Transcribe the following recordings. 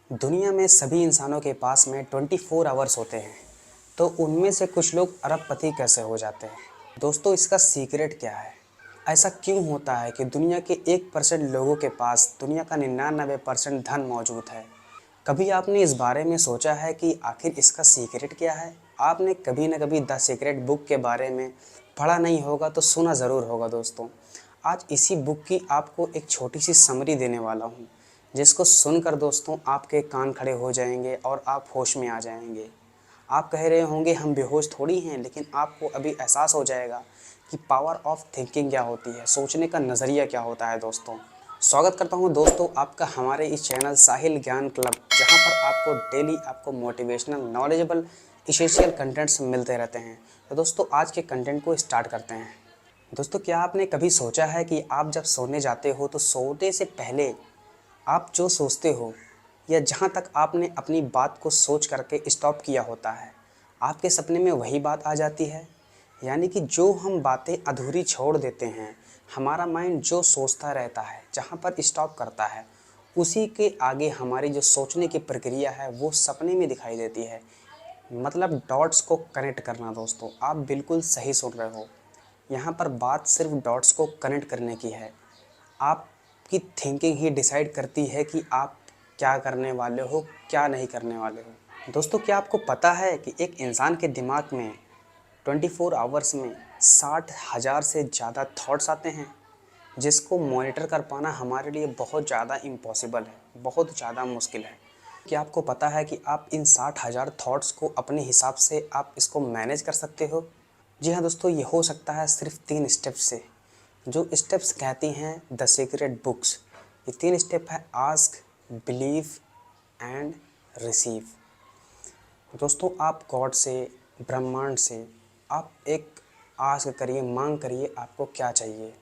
दुनिया में सभी इंसानों के पास में 24 आवर्स होते हैं, तो उनमें से कुछ लोग अरबपति कैसे हो जाते हैं? दोस्तों, इसका सीक्रेट क्या है? ऐसा क्यों होता है कि दुनिया के 1% लोगों के पास दुनिया का 99% धन मौजूद है? कभी आपने इस बारे में सोचा है कि आखिर इसका सीक्रेट क्या है? आपने कभी न कभी द सीक्रेट बुक के बारे में पढ़ा नहीं होगा तो सुना ज़रूर होगा दोस्तों। आज इसी बुक की आपको एक छोटी सी समरी देने वाला हूँ, जिसको सुनकर दोस्तों आपके कान खड़े हो जाएंगे और आप होश में आ जाएंगे। आप कह रहे होंगे हम बेहोश थोड़ी हैं, लेकिन आपको अभी एहसास हो जाएगा कि पावर ऑफ थिंकिंग क्या होती है, सोचने का नज़रिया क्या होता है दोस्तों। स्वागत करता हूं दोस्तों आपका हमारे इस चैनल साहिल ज्ञान क्लब, जहां पर आपको डेली आपको मोटिवेशनल नॉलेजेबल इसेंशियल कंटेंट्स मिलते रहते हैं। तो दोस्तों आज के कंटेंट को स्टार्ट करते हैं। दोस्तों, क्या आपने कभी सोचा है कि आप जब सोने जाते हो तो सोने से पहले आप जो सोचते हो या जहाँ तक आपने अपनी बात को सोच करके स्टॉप किया होता है, आपके सपने में वही बात आ जाती है? यानी कि जो हम बातें अधूरी छोड़ देते हैं, हमारा माइंड जो सोचता रहता है, जहाँ पर स्टॉप करता है, उसी के आगे हमारी जो सोचने की प्रक्रिया है वो सपने में दिखाई देती है। मतलब डॉट्स को कनेक्ट करना दोस्तों, आप बिल्कुल सही सुन रहे हो। यहाँ पर बात सिर्फ डॉट्स को कनेक्ट करने की है। आपकी थिंकिंग ही डिसाइड करती है कि आप क्या करने वाले हो, क्या नहीं करने वाले हो। दोस्तों, क्या आपको पता है कि एक इंसान के दिमाग में 24 आवर्स में 60,000 से ज़्यादा थॉट्स आते हैं, जिसको मॉनिटर कर पाना हमारे लिए बहुत ज़्यादा इम्पॉसिबल है, बहुत ज़्यादा मुश्किल है। क्या आपको पता है कि आप इन 60,000 थॉट्स को अपने हिसाब से आप इसको मैनेज कर सकते हो? जी हाँ दोस्तों, ये हो सकता है सिर्फ 3 स्टेप्स से, जो स्टेप्स कहती हैं द सीक्रेट बुक्स। ये 3 स्टेप है आस्क, बिलीव एंड रिसीव। दोस्तों, आप गॉड से, ब्रह्मांड से आप एक आस्क करिए, मांग करिए आपको क्या चाहिए।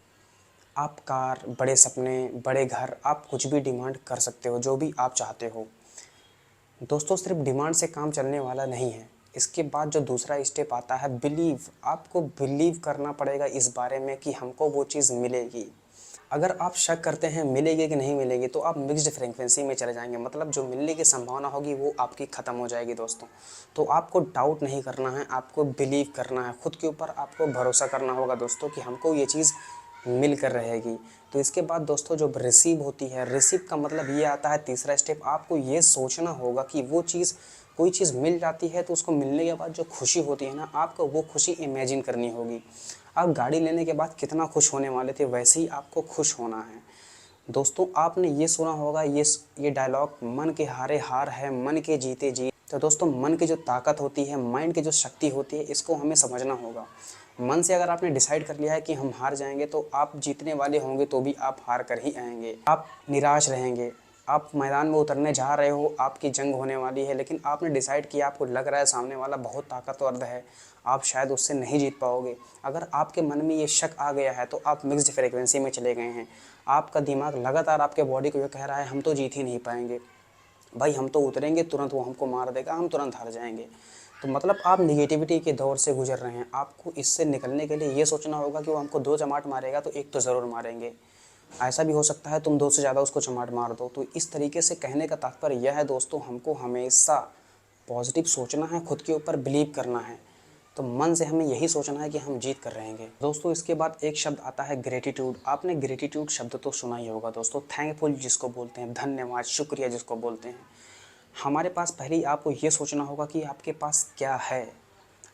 आप कार, बड़े सपने, बड़े घर, आप कुछ भी डिमांड कर सकते हो, जो भी आप चाहते हो। दोस्तों, सिर्फ डिमांड से काम चलने वाला नहीं है। इसके बाद जो दूसरा स्टेप आता है बिलीव। आपको बिलीव करना पड़ेगा इस बारे में कि हमको वो चीज़ मिलेगी। अगर आप शक करते हैं मिलेगी कि नहीं मिलेगी, तो आप मिक्स्ड फ्रीक्वेंसी में चले जाएंगे। मतलब जो मिलने की संभावना होगी वो आपकी ख़त्म हो जाएगी दोस्तों। तो आपको डाउट नहीं करना है, आपको बिलीव करना है, खुद के ऊपर आपको भरोसा करना होगा दोस्तों कि हमको ये चीज़ मिल कर रहेगी। तो इसके बाद दोस्तों जो रिसीव होती है, रिसीव का मतलब ये आता है तीसरा स्टेप। आपको ये सोचना होगा कि वो चीज़, कोई चीज़ मिल जाती है तो उसको मिलने के बाद जो खुशी होती है ना, आपको वो खुशी इमेजिन करनी होगी। आप गाड़ी लेने के बाद कितना खुश होने वाले थे, वैसे ही आपको खुश होना है। दोस्तों, आपने ये सुना होगा ये डायलॉग, मन के हारे हार है, मन के जीते जीत। तो दोस्तों, मन की जो ताकत होती है, माइंड की जो शक्ति होती है, इसको हमें समझना होगा। मन से अगर आपने डिसाइड कर लिया है कि हम हार जाएंगे, तो आप जीतने वाले होंगे तो भी आप हार कर ही आएंगे। आप निराश रहेंगे। आप मैदान में उतरने जा रहे हो, आपकी जंग होने वाली है, लेकिन आपने डिसाइड किया, आपको लग रहा है सामने वाला बहुत ताकतवर है, आप शायद उससे नहीं जीत पाओगे। अगर आपके मन में ये शक आ गया है तो आप मिक्स्ड फ्रीक्वेंसी में चले गए हैं। आपका दिमाग लगातार आपके बॉडी को ये कह रहा है हम तो जीत ही नहीं पाएंगे, भाई हम तो उतरेंगे तुरंत, वो हमको मार देगा, हम तुरंत हार जाएंगे। तो मतलब आप निगेटिविटी के दौर से गुजर रहे हैं। आपको इससे निकलने के लिए ये सोचना होगा कि वो हमको 2 चमाट मारेगा तो एक तो ज़रूर मारेंगे। ऐसा भी हो सकता है तुम 2 से ज़्यादा उसको चमाट मार दो। तो इस तरीके से कहने का तात्पर्य यह है दोस्तों, हमको हमेशा पॉजिटिव सोचना है, खुद के ऊपर बिलीव करना है। तो मन से हमें यही सोचना है कि हम जीत कर रहेंगे दोस्तों। इसके बाद एक शब्द आता है ग्रेटिट्यूड। आपने ग्रेटिट्यूड शब्द तो सुना ही होगा दोस्तों। थैंकफुल जिसको बोलते हैं, धन्यवाद, शुक्रिया जिसको बोलते हैं। हमारे पास पहले ही आपको ये सोचना होगा कि आपके पास क्या है।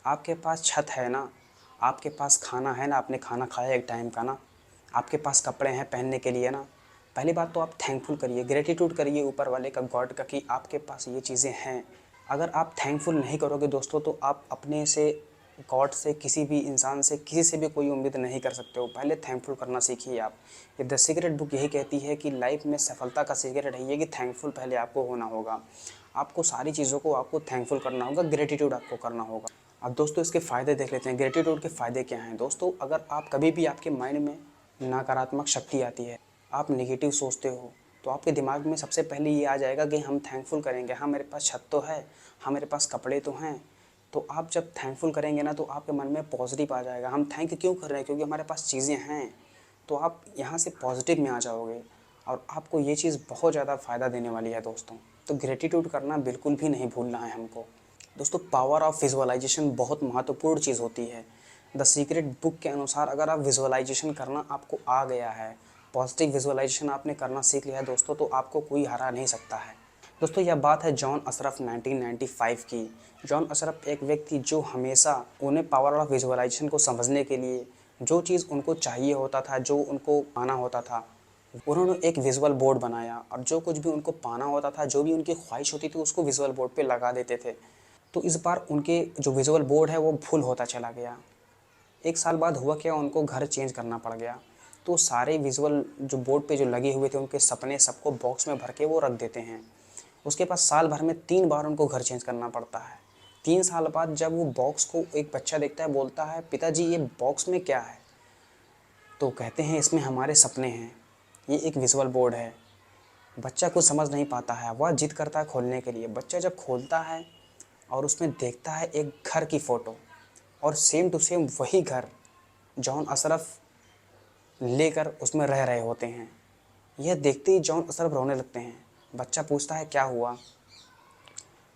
आपके पास छत है ना, आपके पास खाना है ना, आपने खाना खाया एक टाइम का ना, आपके पास कपड़े हैं पहनने के लिए ना। पहली बात तो आप थैंकफुल करिए, ग्रेटिट्यूड करिए ऊपर वाले का, गॉड का, कि आपके पास ये चीज़ें हैं। अगर आप थैंकफुल नहीं करोगे दोस्तों, तो आप अपने से, गॉड से, किसी भी इंसान से, किसी से भी कोई उम्मीद नहीं कर सकते हो। पहले थैंकफुल करना सीखिए आप। ये द सीक्रेट बुक यही कहती है कि लाइफ में सफलता का सीक्रेट है ये कि थैंकफुल पहले आपको होना होगा। आपको सारी चीज़ों को आपको थैंकफुल करना होगा, ग्रेटिट्यूड आपको करना होगा। अब दोस्तों इसके फ़ायदे देख लेते हैं। ग्रेटिट्यूड के फ़ायदे क्या हैं दोस्तों? अगर आप कभी भी आपके माइंड में नकारात्मक शक्ति आती है, आप नेगेटिव सोचते हो, तो आपके दिमाग में सबसे पहले ये आ जाएगा कि हम थैंकफुल करेंगे। हाँ, मेरे पास छत तो है, हाँ मेरे पास कपड़े तो हैं। तो आप जब थैंकफुल करेंगे ना, तो आपके मन में पॉजिटिव आ जाएगा। हम थैंक क्यों कर रहे हैं? क्योंकि हमारे पास चीज़ें हैं। तो आप यहाँ से पॉजिटिव में आ जाओगे। और आपको ये चीज़ बहुत ज़्यादा फ़ायदा देने वाली है दोस्तों। तो ग्रेटिट्यूड करना बिल्कुल भी नहीं भूलना है हमको। दोस्तों पावर ऑफ विजुअलाइजेशन बहुत महत्वपूर्ण चीज़ होती है। द सीक्रेट बुक के अनुसार अगर आप विजुअलाइजेशन करना आपको आ गया है, पॉजिटिव विजुअलाइजेशन आपने करना सीख लिया है दोस्तों, तो आपको कोई हरा नहीं सकता है। दोस्तों यह बात है जॉन असरफ 1995 की। जॉन असरफ एक व्यक्ति जो हमेशा उन्हें पावर ऑफ विजुअलाइजेशन को समझने के लिए जो चीज़ उनको चाहिए होता था, जो उनको पाना होता था, उन्होंने एक विजुअल बोर्ड बनाया और जो कुछ भी उनको पाना होता था, जो भी उनकी ख्वाहिश होती थी उसको विजुअल बोर्ड पे लगा देते थे। तो इस बार उनके जो विजुअल बोर्ड है वो फुल होता चला गया। 1 साल बाद हुआ क्या, उनको घर चेंज करना पड़ गया। तो सारे विजुअल जो बोर्ड पे जो लगे हुए थे उनके सपने सबको बॉक्स में भर के वो रख देते हैं। उसके बाद साल भर में 3 बार उनको घर चेंज करना पड़ता है। 3 साल बाद जब वो बॉक्स को एक बच्चा देखता है, बोलता है पिताजी ये बॉक्स में क्या है? तो कहते हैं इसमें हमारे सपने हैं, ये एक विजुअल बोर्ड है। बच्चा कुछ समझ नहीं पाता है, वह जिद करता है खोलने के लिए। बच्चा जब खोलता है और उसमें देखता है एक घर की फ़ोटो, और सेम टू सेम वही घर जॉन अशरफ लेकर उसमें रह रहे होते हैं। यह देखते ही जॉन अशरफ रोने लगते हैं। बच्चा पूछता है क्या हुआ?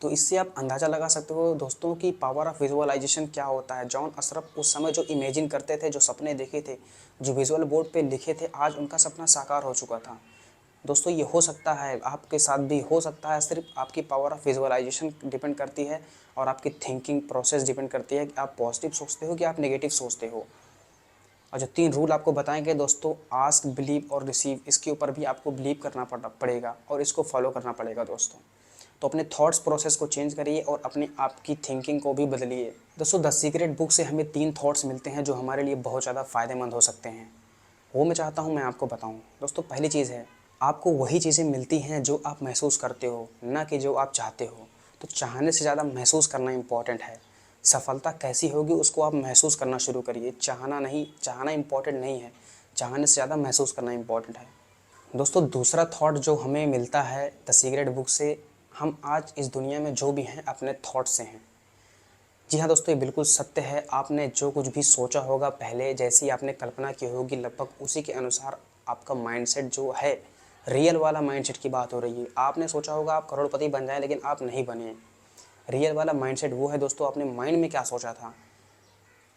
तो इससे आप अंदाज़ा लगा सकते हो दोस्तों कि पावर ऑफ विजुअलाइजेशन क्या होता है। जॉन अशरफ उस समय जो इमेजिन करते थे, जो सपने देखे थे, जो विजुअल बोर्ड पे लिखे थे, आज उनका सपना साकार हो चुका था। दोस्तों ये हो सकता है, आपके साथ भी हो सकता है। सिर्फ आपकी पावर ऑफ विजुअलाइजेशन डिपेंड करती है और आपकी थिंकिंग प्रोसेस डिपेंड करती है कि आप पॉजिटिव सोचते हो कि आप नेगेटिव सोचते हो। और जो 3 रूल आपको बताएंगे दोस्तों, आस्क, बिलीव और रिसीव, इसके ऊपर भी आपको बिलीव करना पड़ेगा और इसको फॉलो करना पड़ेगा दोस्तों। तो अपने थॉट्स प्रोसेस को चेंज करिए और अपने आप की थिंकिंग को भी बदलिए। दोस्तों द सीक्रेट बुक से हमें 3 थॉट्स मिलते हैं जो हमारे लिए बहुत ज़्यादा फ़ायदेमंद हो सकते हैं। वो मैं चाहता हूँ मैं आपको बताऊँ। दोस्तों पहली चीज़ है, आपको वही चीज़ें मिलती हैं जो आप महसूस करते हो, ना कि जो आप चाहते हो। तो चाहने से ज़्यादा महसूस करना इम्पॉर्टेंट है। सफलता कैसी होगी उसको आप महसूस करना शुरू करिए। चाहना नहीं, चाहना इम्पॉर्टेंट नहीं है, चाहने से ज़्यादा महसूस करना इम्पॉर्टेंट है। दोस्तों दूसरा थॉट जो हमें मिलता है द सीक्रेट बुक से, हम आज इस दुनिया में जो भी हैं अपने थॉट से हैं। जी हाँ दोस्तों, ये बिल्कुल सत्य है। आपने जो कुछ भी सोचा होगा पहले, जैसी आपने कल्पना की होगी, लगभग उसी के अनुसार आपका माइंडसेट जो है, रियल वाला माइंडसेट की बात हो रही है। आपने सोचा होगा आप करोड़पति बन जाएं, लेकिन आप नहीं बने। रियल वाला माइंडसेट वो है दोस्तों, आपने माइंड में क्या सोचा था।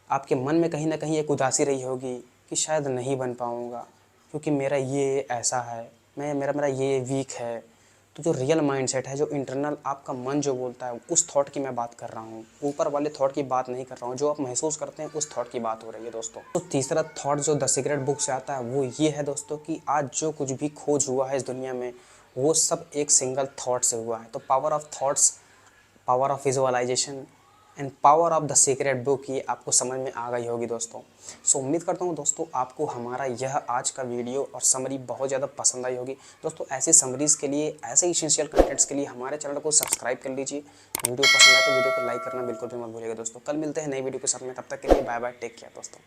आपके मन में कहीं ना कहीं एक उदासी रही होगी कि शायद नहीं बन पाऊँगा, क्योंकि मेरा ये ऐसा है, मेरा मेरा ये वीक है। तो जो रियल माइंडसेट है, जो इंटरनल आपका मन जो बोलता है, उस थॉट की मैं बात कर रहा हूँ। ऊपर वाले थॉट की बात नहीं कर रहा हूँ। जो आप महसूस करते हैं उस थॉट की बात हो रही है दोस्तों। तो तीसरा थॉट जो द सीक्रेट बुक से आता है वो ये है दोस्तों कि आज जो कुछ भी खोज हुआ है इस दुनिया में, वो सब एक सिंगल थॉट से हुआ है। तो power of thoughts, power of visualisation and power of the secret book, ये आपको समझ में आ गई होगी दोस्तों। सो उम्मीद करता हूँ दोस्तों आपको हमारा यह आज का वीडियो और समरी बहुत ज़्यादा पसंद आई होगी। दोस्तों ऐसी समरीज़ के लिए, ऐसे इसेंशियल कंटेंट्स के लिए हमारे चैनल को सब्सक्राइब कर लीजिए। वीडियो पसंद आए तो वीडियो को लाइक करना बिल्कुल भी मत भूलिएगा दोस्तों। कल मिलते हैं नई वीडियो के साथ में, तब तक के लिए बाय बाय, टेक केयर दोस्तों।